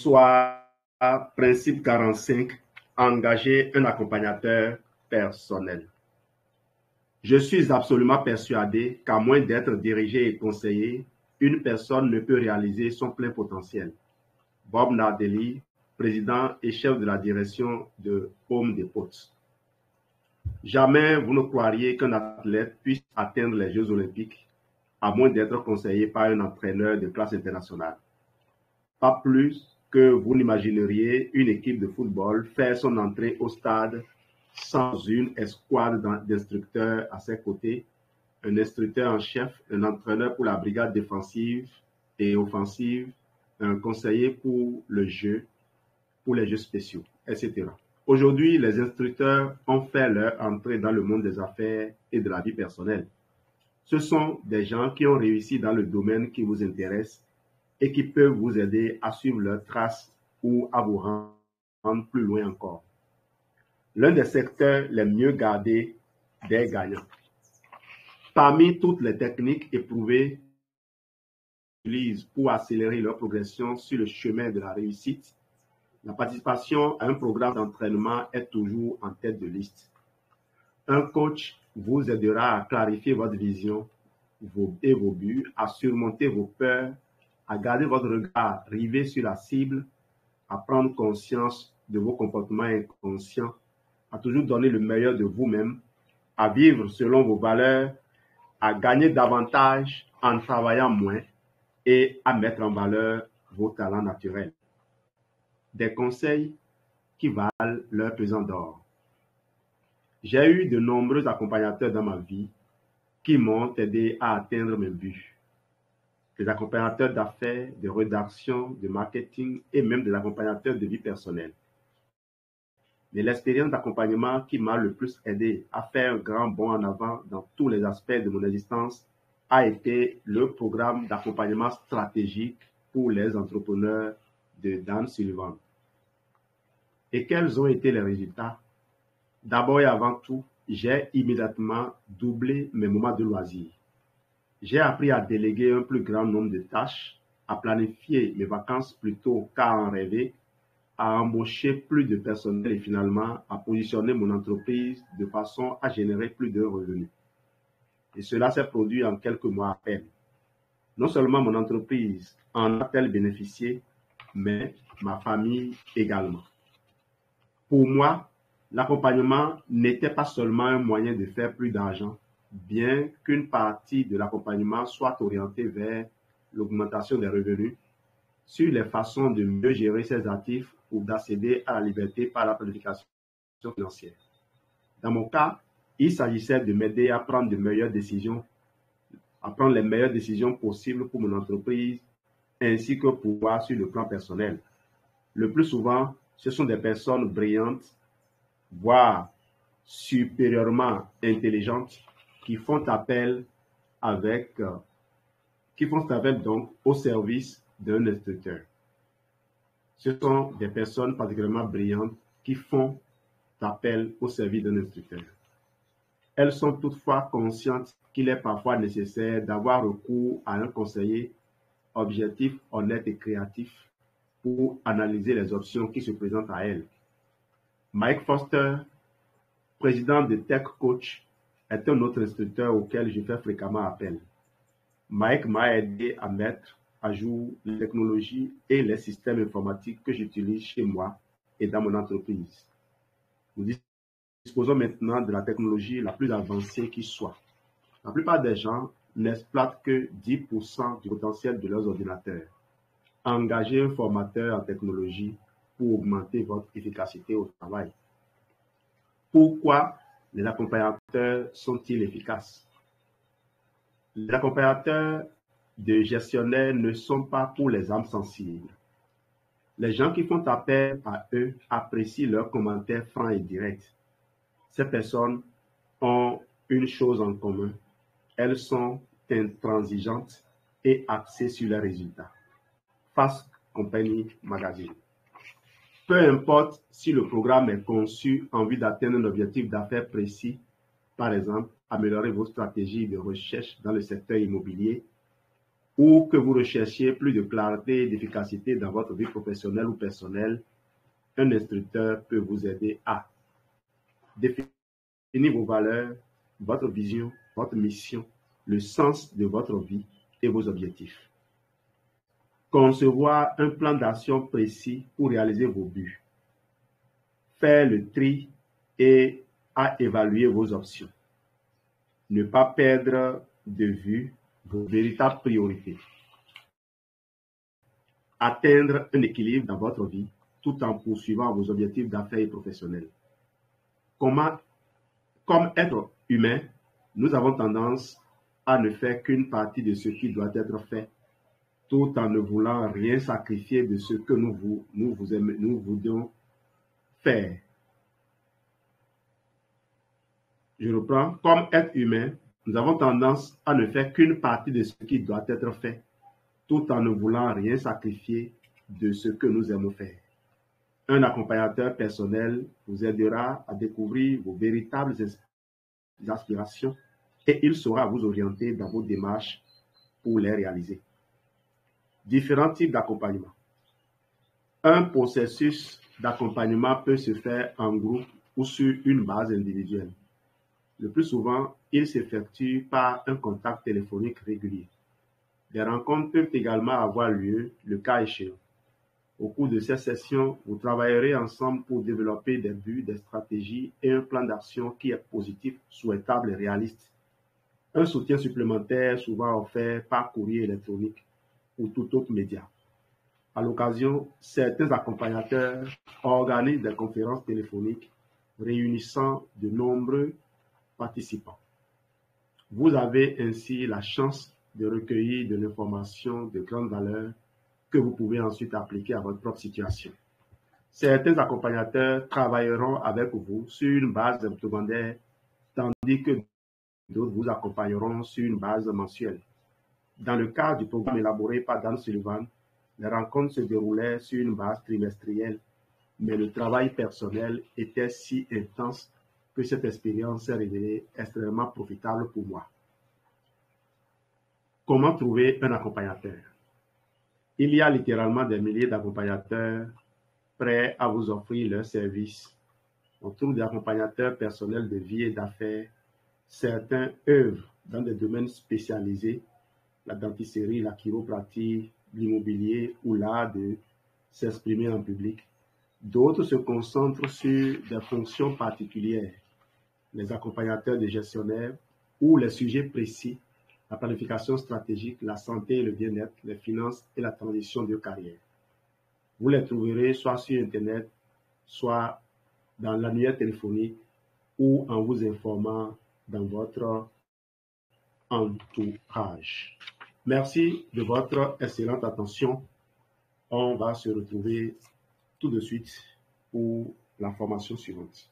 Soit principe 45, engager un accompagnateur personnel. Je suis absolument persuadé qu'à moins d'être dirigé et conseillé, une personne ne peut réaliser son plein potentiel. Bob Nardelli, président et chef de la direction de Home Depot. Jamais vous ne croiriez qu'un athlète puisse atteindre les Jeux olympiques à moins d'être conseillé par un entraîneur de classe internationale. Pas plus que vous n'imagineriez une équipe de football faire son entrée au stade sans une escouade d'instructeurs à ses côtés, un instructeur en chef, un entraîneur pour la brigade défensive et offensive, un conseiller pour le jeu, pour les jeux spéciaux, etc. Aujourd'hui, les instructeurs ont fait leur entrée dans le monde des affaires et de la vie personnelle. Ce sont des gens qui ont réussi dans le domaine qui vous intéresse et qui peuvent vous aider à suivre leurs traces ou à vous rendre plus loin encore. L'un des secteurs les mieux gardés des gagnants. Parmi toutes les techniques éprouvées utilisent pour accélérer leur progression sur le chemin de la réussite, la participation à un programme d'entraînement est toujours en tête de liste. Un coach vous aidera à clarifier votre vision et vos buts, à surmonter vos peurs, à garder votre regard rivé sur la cible, à prendre conscience de vos comportements inconscients, à toujours donner le meilleur de vous-même, à vivre selon vos valeurs, à gagner davantage en travaillant moins et à mettre en valeur vos talents naturels. Des conseils qui valent leur pesant d'or. J'ai eu de nombreux accompagnateurs dans ma vie qui m'ont aidé à atteindre mes buts. Des accompagnateurs d'affaires, de rédaction, de marketing et même des accompagnateurs de vie personnelle. Mais l'expérience d'accompagnement qui m'a le plus aidé à faire un grand bond en avant dans tous les aspects de mon existence a été le programme d'accompagnement stratégique pour les entrepreneurs de Dan Sullivan. Et quels ont été les résultats? D'abord et avant tout, j'ai immédiatement doublé mes moments de loisirs. J'ai appris à déléguer un plus grand nombre de tâches, à planifier mes vacances plutôt qu'à en rêver, à embaucher plus de personnel et finalement à positionner mon entreprise de façon à générer plus de revenus. Et cela s'est produit en quelques mois à peine. Non seulement mon entreprise en a-t-elle bénéficié, mais ma famille également. Pour moi, l'accompagnement n'était pas seulement un moyen de faire plus d'argent, bien qu'une partie de l'accompagnement soit orientée vers l'augmentation des revenus, sur les façons de mieux gérer ses actifs ou d'accéder à la liberté par la planification financière. Dans mon cas, il s'agissait de m'aider à prendre les meilleures décisions possibles pour mon entreprise, ainsi que pour moi sur le plan personnel. Le plus souvent, ce sont des personnes brillantes, voire supérieurement intelligentes, qui font appel donc au service d'un instructeur. Ce sont des personnes particulièrement brillantes qui font appel au service d'un instructeur. Elles sont toutefois conscientes qu'il est parfois nécessaire d'avoir recours à un conseiller objectif, honnête et créatif pour analyser les options qui se présentent à elles. Mike Foster, président de Tech Coach, est un autre instructeur auquel je fais fréquemment appel. Mike m'a aidé à mettre à jour les technologies et les systèmes informatiques que j'utilise chez moi et dans mon entreprise. Nous disposons maintenant de la technologie la plus avancée qui soit. La plupart des gens n'exploitent que 10% du potentiel de leurs ordinateurs. Engagez un formateur en technologie pour augmenter votre efficacité au travail. Pourquoi les accompagnateurs sont-ils efficaces? Les accompagnateurs de gestionnaires ne sont pas pour les âmes sensibles. Les gens qui font appel à eux apprécient leurs commentaires francs et directs. Ces personnes ont une chose en commun. Elles sont intransigeantes et axées sur les résultats. Fast Company Magazine. Peu importe si le programme est conçu en vue d'atteindre un objectif d'affaires précis, par exemple, améliorer vos stratégies de recherche dans le secteur immobilier, ou que vous recherchiez plus de clarté et d'efficacité dans votre vie professionnelle ou personnelle, un instructeur peut vous aider à définir vos valeurs, votre vision, votre mission, le sens de votre vie et vos objectifs. Concevoir un plan d'action précis pour réaliser vos buts. Faire le tri et à évaluer vos options. Ne pas perdre de vue vos véritables priorités. Atteindre un équilibre dans votre vie tout en poursuivant vos objectifs d'affaires et professionnels. Comme être humain, nous avons tendance à ne faire qu'une partie de ce qui doit être fait, tout en ne voulant rien sacrifier de ce que nous voulions faire. Je reprends. Comme être humain, nous avons tendance à ne faire qu'une partie de ce qui doit être fait, tout en ne voulant rien sacrifier de ce que nous aimons faire. Un accompagnateur personnel vous aidera à découvrir vos véritables aspirations et il saura vous orienter dans vos démarches pour les réaliser. Différents types d'accompagnement. Un processus d'accompagnement peut se faire en groupe ou sur une base individuelle. Le plus souvent, il s'effectue par un contact téléphonique régulier. Des rencontres peuvent également avoir lieu, le cas échéant. Au cours de ces sessions, vous travaillerez ensemble pour développer des buts, des stratégies et un plan d'action qui est positif, souhaitable et réaliste. Un soutien supplémentaire souvent offert par courrier électronique ou tout autre média. À l'occasion, certains accompagnateurs organisent des conférences téléphoniques réunissant de nombreux participants. Vous avez ainsi la chance de recueillir de l'information de grande valeur que vous pouvez ensuite appliquer à votre propre situation. Certains accompagnateurs travailleront avec vous sur une base hebdomadaire, tandis que d'autres vous accompagneront sur une base mensuelle. Dans le cadre du programme élaboré par Dan Sullivan, les rencontres se déroulaient sur une base trimestrielle, mais le travail personnel était si intense que cette expérience s'est révélée extrêmement profitable pour moi. Comment trouver un accompagnateur? Il y a littéralement des milliers d'accompagnateurs prêts à vous offrir leurs services. On trouve des accompagnateurs personnels de vie et d'affaires. Certains œuvrent dans des domaines spécialisés, la dentisterie, la chiropratie, l'immobilier ou l'art de s'exprimer en public. D'autres se concentrent sur des fonctions particulières, les accompagnateurs de gestionnaires ou les sujets précis, la planification stratégique, la santé et le bien-être, les finances et la transition de carrière. Vous les trouverez soit sur Internet, soit dans l'annuaire téléphonique ou en vous informant dans votre entourage. Merci de votre excellente attention. On va se retrouver tout de suite pour la formation suivante.